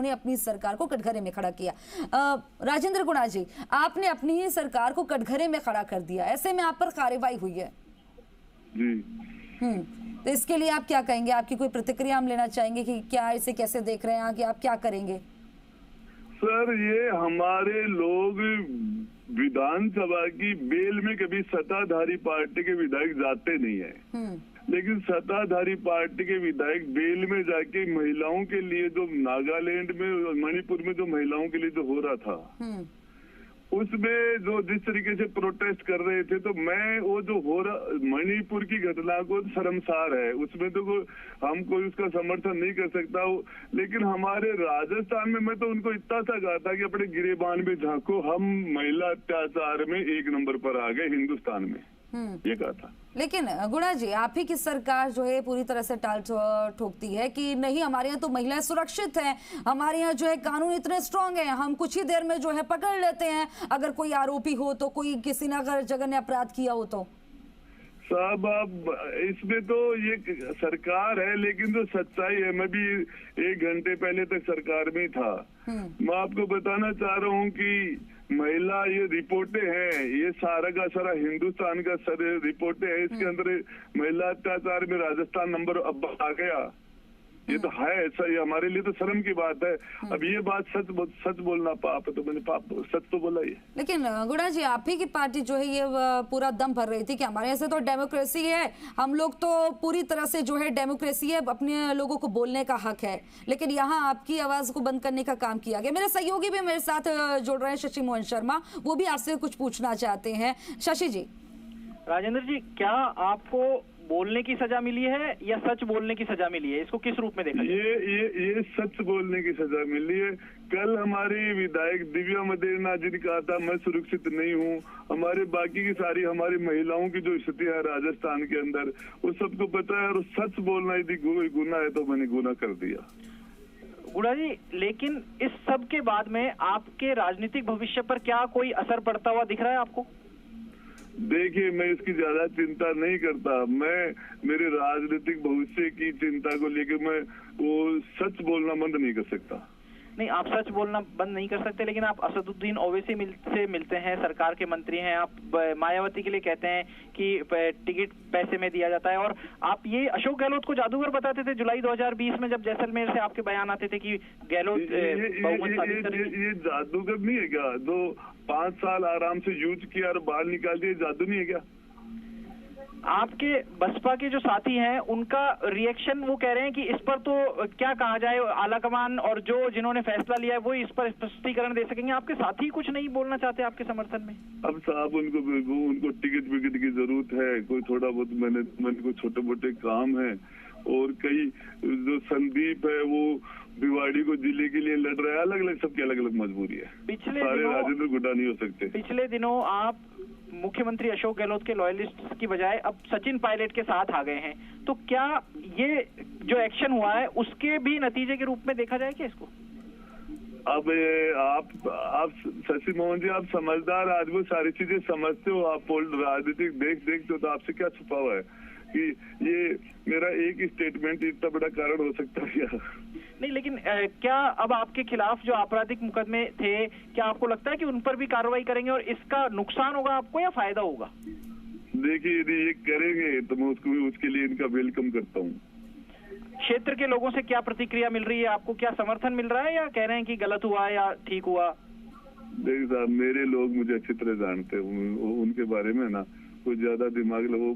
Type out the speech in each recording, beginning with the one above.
ने अपनी सरकार को कटघरे में खड़ा किया। राजेंद्र गुणा जी, आपने अपनी ही सरकार को कटघरे में खड़ा कर दिया, ऐसे में आप पर कार्रवाई हुई है जी। तो इसके लिए आप क्या कहेंगे? आपकी कोई प्रतिक्रिया हम लेना चाहेंगे कि क्या इसे कैसे देख रहे हैं, आगे आप क्या करेंगे? सर, ये हमारे लोग विधानसभा की बेल में कभी सत्ताधारी पार्टी के विधायक जाते नहीं है, लेकिन सत्ताधारी पार्टी के विधायक बेल में जाके महिलाओं के लिए जो नागालैंड में, मणिपुर में जो महिलाओं के लिए जो हो रहा था, उसमें जो जिस तरीके से प्रोटेस्ट कर रहे थे, तो मैं वो जो हो रहा मणिपुर की घटना को शर्मसार है, उसमें तो हम कोई उसका समर्थन नहीं कर सकता। लेकिन हमारे राजस्थान में मैं तो उनको इतना सा कहा था कि अपने गिरेबान में झांको, हम महिला अत्याचार में 1 नंबर पर आ गए हिंदुस्तान में, ये कहा था। लेकिन गुणा जी, आप ही की सरकार जो है पूरी तरह से टाल ठोकती है कि नहीं, हमारे यहाँ तो महिलाएं सुरक्षित हैं, हमारे यहाँ जो है कानून इतने स्ट्रांग हैं, हम कुछ ही देर में जो है पकड़ लेते हैं अगर कोई आरोपी हो तो, कोई किसी ने अगर जघन्य अपराध किया हो तो। साहब, अब इसमें तो ये सरकार है, लेकिन जो सच्चाई है, मैं भी 1 घंटे पहले तक सरकार में था, मैं आपको बताना चाह रहा हूँ कि महिला, ये रिपोर्टें हैं, ये सारा का सारा हिंदुस्तान का सारे रिपोर्टें हैं, इसके अंदर महिला अत्याचार में राजस्थान नंबर अब आ गया। ये तो है ऐसा, ये हमारे लिए तो शर्म की बात है। अब ये बात सच बोलना पाप है, तो मैंने सच तो बोला ही। लेकिन गुणा जी, आप ही की पार्टी जो है ये पूरा दम भर रही थी कि हमारे यहाँ तो डेमोक्रेसी है, हम लोग तो पूरी तरह से जो है डेमोक्रेसी है, अपने लोगों को बोलने का हक है, लेकिन यहाँ आपकी आवाज को बंद करने का काम किया गया। मेरे सहयोगी भी मेरे साथ जुड़ रहे हैं, शशि मोहन शर्मा, वो भी आपसे कुछ पूछना चाहते हैं। शशि जी। राजेंद्र जी, क्या आपको बोलने की सजा मिली है या सच बोलने की सजा मिली है? इसको किस रूप में देखा? ये सच बोलने की सजा मिली है। कल हमारी विधायक दिव्या मदेरना जी ने कहा था मैं सुरक्षित नहीं हूँ, हमारे बाकी की सारी हमारी महिलाओं की जो स्थिति है राजस्थान के अंदर, वो सबको पता है, और सच बोलना यदि गुनाह है तो मैंने गुनाह कर दिया। गुणा जी, लेकिन इस सब के बाद में आपके राजनीतिक भविष्य पर क्या कोई असर पड़ता हुआ दिख रहा है आपको? देखिए, मैं इसकी ज्यादा चिंता नहीं करता, मैं मेरे राजनीतिक भविष्य की चिंता को लेकर मैं वो सच बोलना बंद नहीं कर सकता। नहीं, आप सच बोलना बंद नहीं कर सकते, लेकिन आप असदुद्दीन ओवैसी से मिलते हैं, सरकार के मंत्री हैं, आप मायावती के लिए कहते हैं कि टिकट पैसे में दिया जाता है, और आप ये अशोक गहलोत को जादूगर बताते थे जुलाई 2020 में, जब जैसलमेर से आपके बयान आते थे कि गहलोत बहुमत साबित करेंगे। ये जादूगर नहीं है क्या? 5 साल आराम से यूज किया और बाहर निकाल दिया, जादू नहीं है क्या? आपके बसपा के जो साथी हैं उनका रिएक्शन, वो कह रहे हैं कि इस पर तो क्या कहा जाए, आलाकमान और जिन्होंने फैसला लिया है वो इस पर स्पष्टीकरण दे सकेंगे। आपके साथी कुछ नहीं बोलना चाहते आपके समर्थन में? अब साहब, उनको टिकट विकट की जरूरत है, कोई थोड़ा बहुत मैंने कोई छोटे मोटे काम है, और कई जो संदीप है वो भिवाड़ी को जिले के लिए लड़ रहा है, अलग अलग सबकी अलग अलग मजबूरी है, सारे राजेंद्र गुड्डा नहीं हो सकते। पिछले दिनों आप मुख्यमंत्री अशोक गहलोत के लॉयलिस्ट की बजाय अब सचिन पायलट के साथ आ गए हैं, तो क्या ये जो एक्शन हुआ है उसके भी नतीजे के रूप में देखा जाए क्या इसको? अब आप शशि मोहन जी, आप समझदार आदमी, वो सारी चीजें समझते हो, आप राजनीतिक देखते हो, तो आपसे क्या छुपा हुआ है कि ये मेरा एक स्टेटमेंट इतना बड़ा कारण हो सकता है क्या? नहीं, लेकिन क्या अब आपके खिलाफ जो आपराधिक मुकदमे थे, क्या आपको लगता है कि उन पर भी कार्रवाई करेंगे और इसका नुकसान होगा आपको या फायदा होगा? देखिए, यदि ये करेंगे तो मैं उसके लिए इनका वेलकम करता हूँ। क्षेत्र के लोगों से क्या प्रतिक्रिया मिल रही है आपको? क्या समर्थन मिल रहा है या कह रहे हैं कि गलत हुआ या ठीक हुआ? देखिए साहब, मेरे लोग मुझे अच्छी तरह जानते हैं, उनके बारे में ना कुछ ज्यादा दिमाग लगो,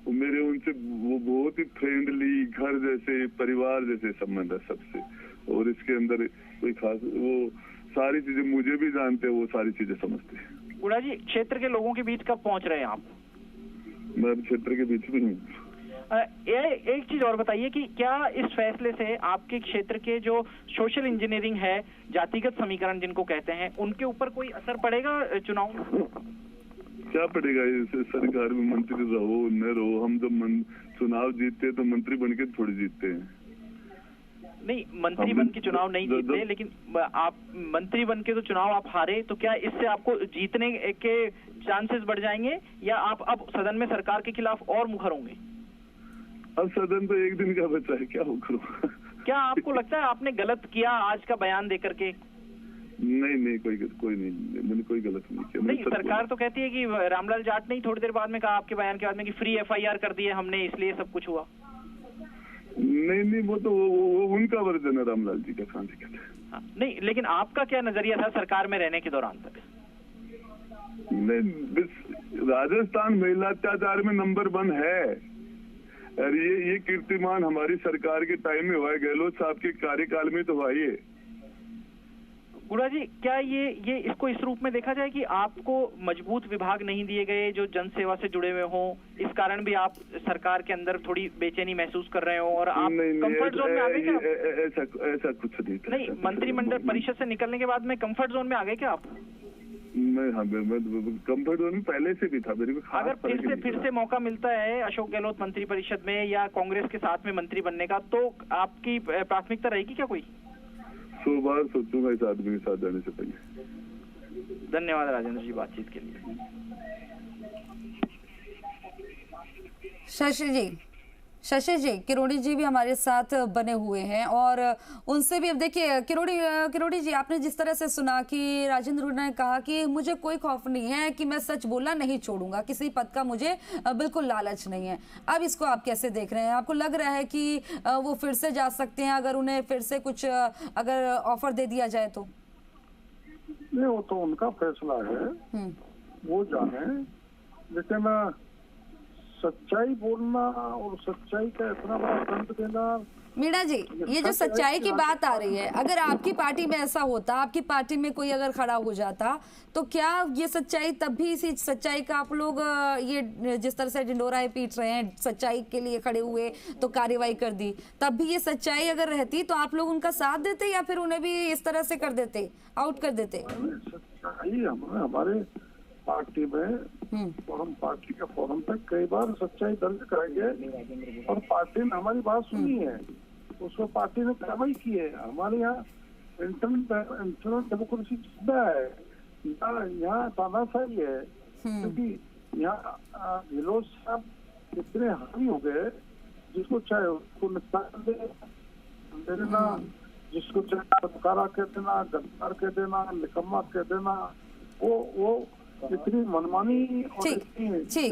मेरे उनसे वो बहुत ही फ्रेंडली, घर जैसे, परिवार जैसे संबंध है सबसे, और इसके अंदर कोई खास, वो सारी चीजें मुझे भी जानते हैं, वो सारी चीजें समझते हैं। गुड़ा जी, क्षेत्र के लोगों के बीच कब पहुंच रहे हैं आप? मैं क्षेत्र के बीच में हूँ। एक चीज और बताइए कि क्या इस फैसले से आपके क्षेत्र के जो सोशल इंजीनियरिंग है, जातिगत समीकरण जिनको कहते हैं, उनके ऊपर कोई असर पड़ेगा चुनाव में? क्या पड़ेगा? इस सरकार में मंत्री रहो न रहो, हम जब चुनाव जीतते हैं तो मंत्री बन के थोड़ी जीतते हैं। नहीं, मंत्री बन के चुनाव नहीं जीतते, लेकिन आप मंत्री बन के तो चुनाव आप हारे, तो क्या इससे आपको जीतने के चांसेस बढ़ जाएंगे या आप अब सदन में सरकार के खिलाफ और मुखर होंगे? अब सदन तो एक दिन का बचा है, क्या मुखर होगा? क्या आपको लगता है आपने गलत किया आज का बयान देकर के? नहीं, कोई नहीं, मैंने कोई गलत नहीं किया। नहीं, सरकार तो कहती है कि रामलाल जाट ने ही थोड़ी देर बाद में कहा आपके बयान के बाद में कि फ्री FIR कर दी है हमने, इसलिए सब कुछ हुआ। नहीं, वो तो वो उनका वर्जन है रामलाल जी का, कहाँ से कहते हैं। हाँ, नहीं, लेकिन आपका क्या नजरिया था सरकार में रहने के दौरान तक? नहीं, राजस्थान महिला अत्याचार में नंबर 1 है, और ये कीर्तिमान हमारी सरकार के टाइम में हुआ है, गहलोत साहब के कार्यकाल में तो हुआ ही है। गुड़ा जी, क्या ये इसको इस रूप में देखा जाए कि आपको मजबूत विभाग नहीं दिए गए जो जन सेवा से जुड़े हुए हों, इस कारण भी आप सरकार के अंदर थोड़ी बेचैनी महसूस कर रहे हो और आप कंफर्ट जोन में आ गए क्या? ऐसा कुछ नहीं। मंत्रिमंडल परिषद से निकलने के बाद में कंफर्ट जोन में आ गए क्या आप? मैं कंफर्ट जोन में पहले से भी था मेरे को। अगर फिर से मौका मिलता है अशोक गहलोत मंत्री परिषद में या कांग्रेस के साथ में मंत्री बनने का, तो आपकी प्राथमिकता रहेगी क्या कोई? 100 बार सोचूंगा इस आदमी के साथ जाने से पहले। धन्यवाद राजेंद्र जी बातचीत के लिए। शशि जी किरोड़ी जी भी हमारे साथ बने हुए हैं और उनसे भी अब देखिए किरोड़ी जी, आपने जिस तरह से सुना कि राजेंद्र हुड्डा ने कहा कि मुझे कोई खौफ नहीं है कि मैं सच बोलना नहीं छोड़ूंगा, किसी पद का मुझे बिल्कुल लालच नहीं है। अब इसको आप कैसे देख रहे हैं? आपको लग रहा है कि वो फिर से जा सकते हैं अगर उन्हें फिर से कुछ अगर ऑफर दे दिया जाए तो? नहीं, वो तो उनका फैसला है, वो जाने, लेकिन सच्चाई बोलना और सच्चाई का इतना बड़ा दंड देना। मीणा जी, ये जो सच्चाई की बात आ रही है, अगर आपकी पार्टी में ऐसा होता, आपकी पार्टी में कोई अगर खड़ा हो जाता, तो क्या ये सच्चाई तब भी इसी सच्चाई का आप लोग ये जिस तरह से ढिंढोराएं पीट रहे हैं, सच्चाई के लिए खड़े हुए तो कार्रवाई कर दी, तब भी ये सच्चाई अगर रहती तो आप लोग उनका साथ देते या फिर उन्हें भी इस तरह से कर देते, आउट कर देते? सच्चाई हमारे पार्टी में और हम पार्टी के फोरम पे कई बार सच्चाई दर्ज कराएंगे और पार्टी ने हमारी बात सुनी है, उसको पार्टी ने कार्रवाई की है। हमारे यहाँ इंटरनल डेमोक्रेसी जिंदा है, यहाँ तानाशाही है, क्योंकि यहाँ गहलोत साहब इतने हावी हो गए, जिसको चाहे उसको निकाल देना, जिसको चाहे पत्रकारा कह देना, गद्दार कह देना, निकम्मा कह देना, वो इतनी मनमानी और इतनी